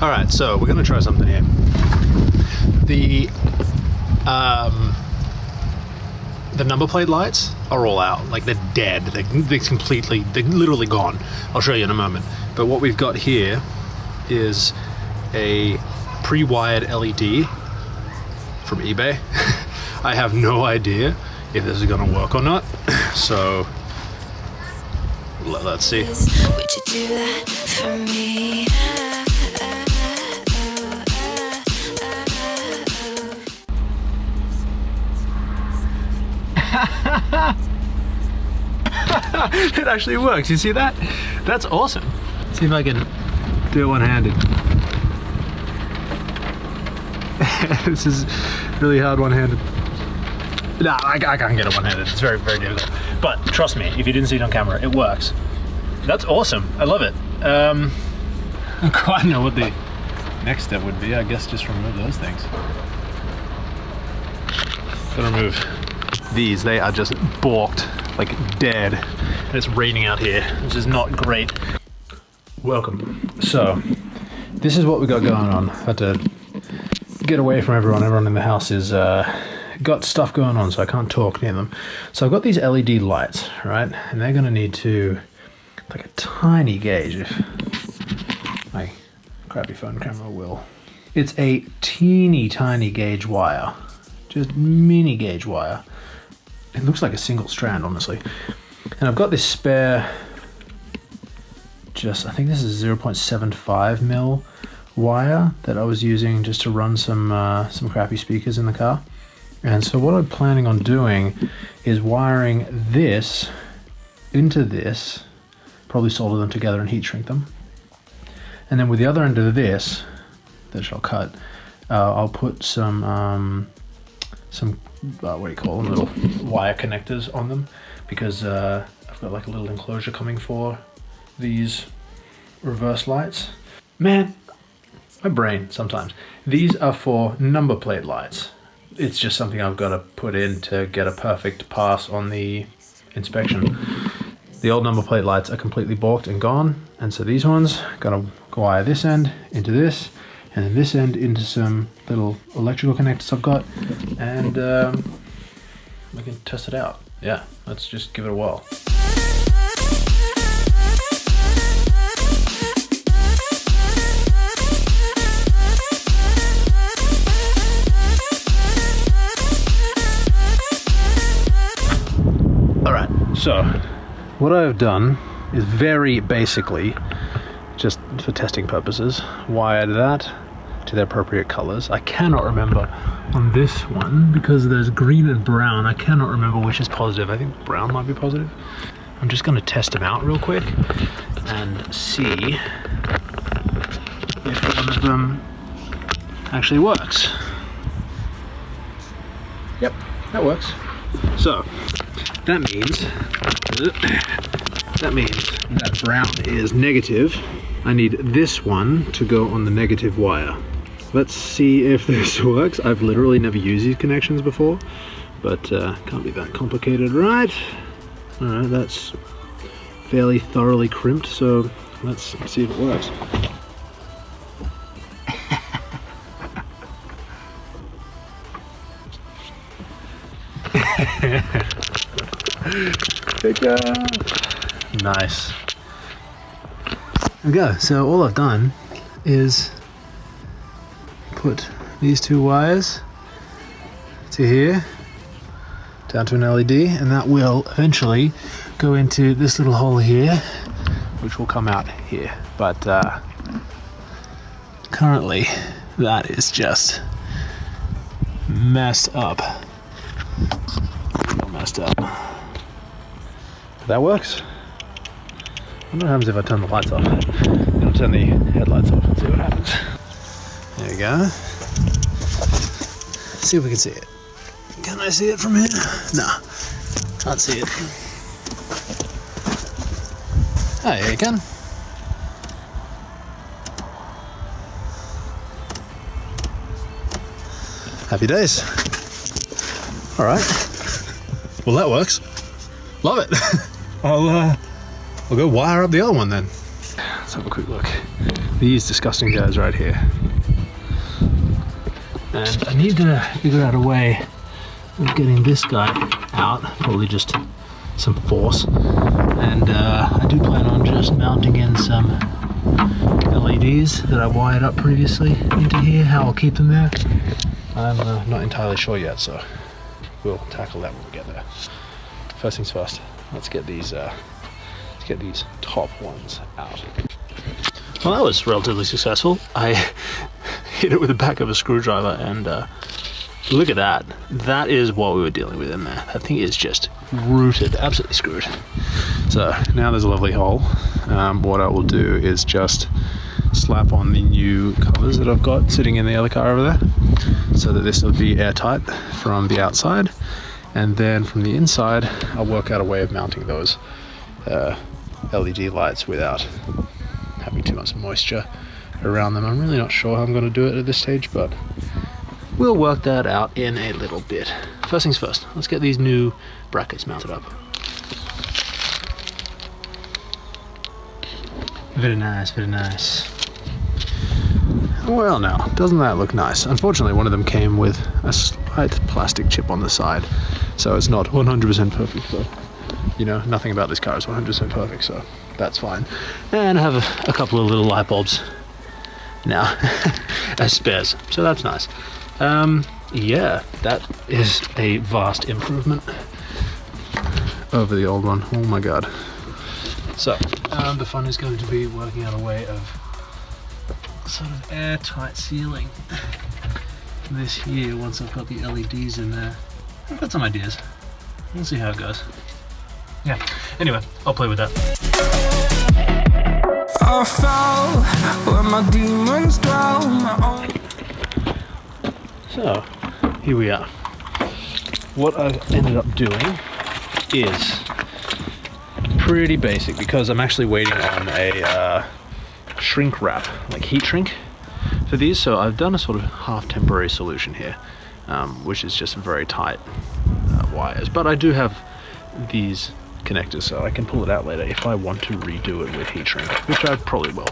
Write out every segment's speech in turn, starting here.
All right, so we're gonna try something here. The number plate lights are all out, like they're dead. They're literally gone. I'll show you in a moment. But what we've got here is a pre-wired LED from eBay. I have no idea if this is gonna work or not. So let's see. Would you do that for me? It actually works. You see that? That's awesome. Let's see if I can do it one-handed. This is really hard one-handed. Nah, I can't get it one-handed. It's very, very difficult. But trust me, if you didn't see it on camera, it works. That's awesome. I love it. I don't quite know what the next step would be. I guess just remove those things. Gotta remove these. They are just balked, like dead. And it's raining out here, which is not great. Welcome. So, this is what we got going on. I had to get away from everyone. Everyone in the house is got stuff going on, so I can't talk near them. So I've got these LED lights, right? And they're gonna need to, like a tiny gauge, if my crappy phone camera will. It's a teeny tiny gauge wire, just mini gauge wire. It looks like a single strand, honestly. And I've got this spare, I think this is 0.75 mil wire that I was using just to run some crappy speakers in the car. And so what I'm planning on doing is wiring this into this, probably solder them together and heat shrink them. And then with the other end of this, that I'll cut, I'll put some what do you call them, little wire connectors on them, because I've got like a little enclosure coming for these reverse lights. Man, my brain sometimes. These are for number plate lights. It's just something I've got to put in to get a perfect pass on the inspection. The old number plate lights are completely balked and gone, and so these ones gotta wire this end into this, and then this end into some little electrical connectors I've got, and we can test it out. Yeah, let's just give it a whirl. Alright, so what I've done is very basically, just for testing purposes, wired that to the appropriate colors. I cannot remember on this one, because there's green and brown, I cannot remember which is positive. I think brown might be positive. I'm just going to test them out real quick and see if one of them actually works. Yep, that works. So that means that brown is negative. I need this one to go on the negative wire. Let's see if this works. I've literally never used these connections before, but can't be that complicated, right? All right, that's fairly thoroughly crimped, so let's see if it works. Nice. There we go. So all I've done is put these two wires to here, down to an LED, and that will eventually go into this little hole here, which will come out here. But currently that is just messed up. Messed up. But that works. I wonder what happens if I turn the lights off. I'll turn the headlights off and see what happens. There we go. See if we can see it. Can I see it from here? No, can't see it. Oh, yeah, you can. Happy days. All right. Well, that works. Love it. I'll go wire up the other one then. Let's have a quick look. these disgusting guys right here. And I need to figure out a way of getting this guy out, probably just some force. And I do plan on just mounting in some LEDs that I wired up previously into here. How I'll keep them there, I'm not entirely sure yet, so we'll tackle that when we get there. First things first, let's get these top ones out. Well, that was relatively successful. I hit it with the back of a screwdriver, and look at that. That is what we were dealing with in there. That thing is just rooted, absolutely screwed. So now there's a lovely hole. What I will do is just slap on the new covers that I've got sitting in the other car over there, so that this will be airtight from the outside, and then from the inside I'll work out a way of mounting those LED lights without having too much moisture around them. I'm really not sure how I'm going to do it at this stage, but we'll work that out in a little bit. First things first, let's get these new brackets mounted up. Very nice, very nice. Well now, doesn't that look nice? Unfortunately, one of them came with a slight plastic chip on the side, so it's not 100% perfect, but you know, nothing about this car is 100% perfect, so that's fine. And I have a couple of little light bulbs now as spares, so that's nice. Yeah, that is a vast improvement over the old one. Oh my god. So the fun is going to be working out a way of sort of airtight sealing this here once I've got the LEDs in there. I've got some ideas. We'll see how it goes. Yeah, anyway, I'll play with that. I fell where my demons dwell, my own. So, here we are. What I've ended up doing is pretty basic, because I'm actually waiting on a shrink wrap, like heat shrink for these. So I've done a sort of half temporary solution here, which is just very tight wires. But I do have these connectors, so I can pull it out later if I want to redo it with heat shrink, which I probably will.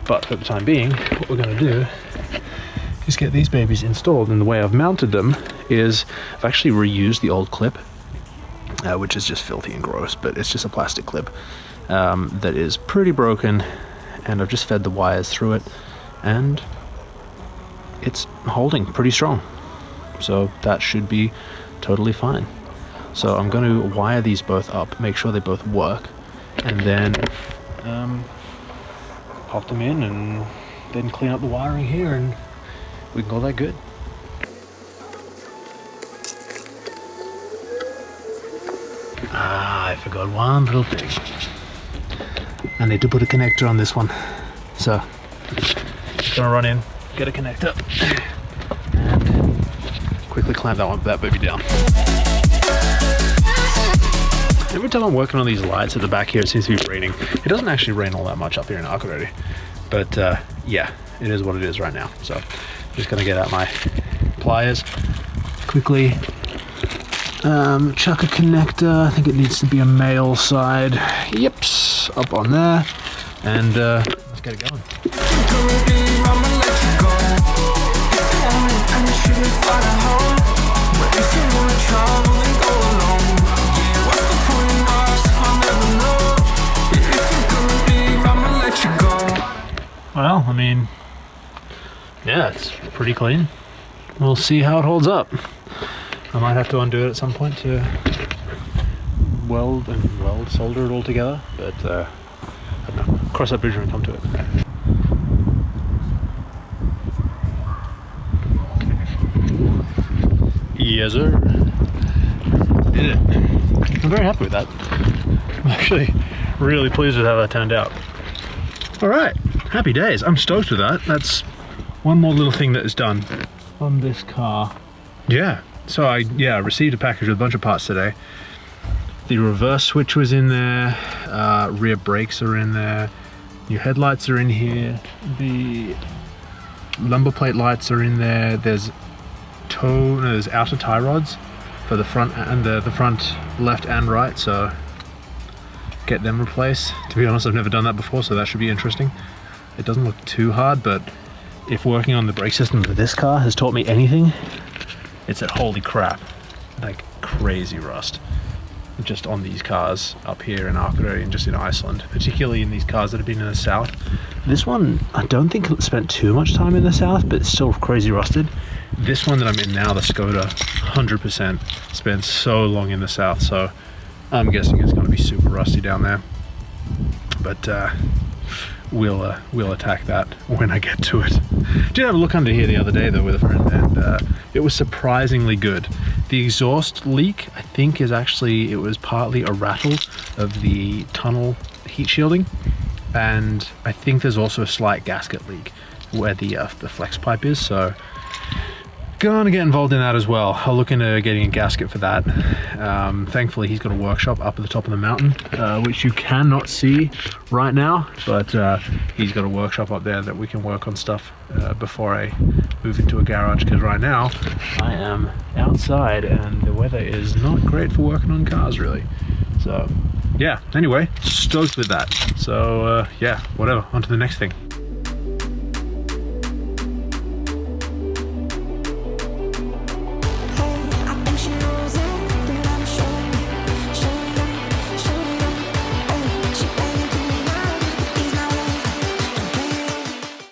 But for the time being, what we're going to do is get these babies installed. And the way I've mounted them is I've actually reused the old clip, which is just filthy and gross, but it's just a plastic clip that is pretty broken, and I've just fed the wires through it, and it's holding pretty strong, so that should be totally fine. So I'm going to wire these both up, make sure they both work, and then pop them in, and then clean up the wiring here, and we can call that good. I forgot one little thing. I need to put a connector on this one. So, just gonna run in, get a connector, and quickly clamp that baby down. Every time I'm working on these lights at the back here, it seems to be raining. It doesn't actually rain all that much up here in Arcadary, but yeah, it is what it is right now. So, I'm just gonna get out my pliers, quickly chuck a connector. I think it needs to be a male side. Yips, up on there, and let's get it going. Well, I mean, yeah, it's pretty clean. We'll see how it holds up. I might have to undo it at some point to weld, solder it all together, but I don't know. Cross that bridge when we come to it. Yes, sir. Did it. I'm very happy with that. I'm actually really pleased with how that turned out. All right, happy days. I'm stoked with that. That's one more little thing that is done on this car. Yeah. So I received a package with a bunch of parts today. The reverse switch was in there, rear brakes are in there, new headlights are in here, the lumbar plate lights are in there, there's outer tie rods for the front and the front left and right, so get them replaced. To be honest, I've never done that before, so that should be interesting. it doesn't look too hard, but if working on the brake system for this car has taught me anything, it's that holy crap, like crazy rust just on these cars up here in Akureyri and just in Iceland, particularly in these cars that have been in the south. This one, I don't think it spent too much time in the south, but it's still crazy rusted. This one that I'm in now, the Skoda, 100% spent so long in the south, so I'm guessing it's going to be super rusty down there. But we'll attack that when I get to it. Did have a look under here the other day though with a friend, and it was surprisingly good. The exhaust leak, I think, is actually, it was partly a rattle of the tunnel heat shielding, and I think there's also a slight gasket leak where the flex pipe is, so gonna get involved in that as well. I'll look into getting a gasket for that. Thankfully he's got a workshop up at the top of the mountain, which you cannot see right now, but he's got a workshop up there that we can work on stuff before I move into a garage, because right now I am outside and the weather is not great for working on cars really. So yeah, anyway, stoked with that. So yeah, whatever, on to the next thing.